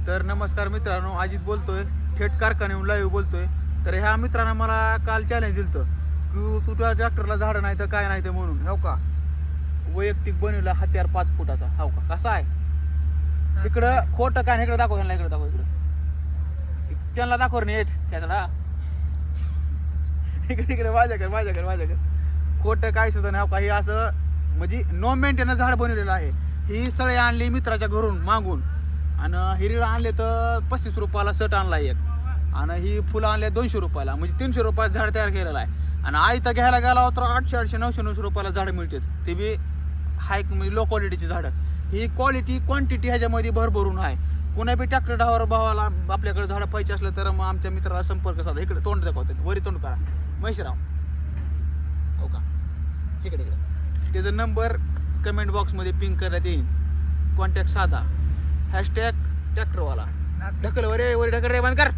तर नमस्कार मित्रांनो, अजित बोलतोय, थेट कारखान्याहून लाईव्ह बोलतोय. तर ह्या मित्रानं मला काल चॅलेंज दिलं की तुझ्या ट्रॅक्टरला झाडं नाही तर काय नाही तर म्हणून हो का वैयक्तिक बनवला हत्यार 5 फुटाचा हो का कसा आहे इकडं खोटं काय इकडे दाखव ह्यांना इकडे दाखव इकडे त्यांना दाखव नीट त्याला इकडे इकडे माझ्याकडे खोटं काय सुद्धा नाही हो का. हे असं म्हणजे नो मेंटेनन्स झाड बनवलेलं आहे. ही सळे आणली मित्राच्या घरून मागून आणि हिरीला आणले तर 35 रुपयाला सट आणला एक आणि ही फुलं आणले 200 रुपयाला म्हणजे 300 रुपयाचं झाड तयार केलेलं आहे. आणि आई तर घ्यायला गेला तर 800 900 रुपयाला झाडं मिळतात ते बी हाय म्हणजे लो क्वालिटीची झाडं. ही क्वालिटी क्वांटिटी ह्याच्यामध्ये भरभरून आहे. कुणा बी ट्रॅक्टर ढावर भावाला आपल्याकडे झाडं पाहिजे असलं तर मग आमच्या मित्राला संपर्क साधा. इकडे तोंड दाखवतात वरी तोंड करा महेशराव हो का इकडे त्याचा नंबर कमेंट बॉक्समध्ये पिंक करण्यात येईल. कॉन्टॅक्ट साधा # ट्रॅक्टरवाला ढकल वरे ढकल रे बंद कर.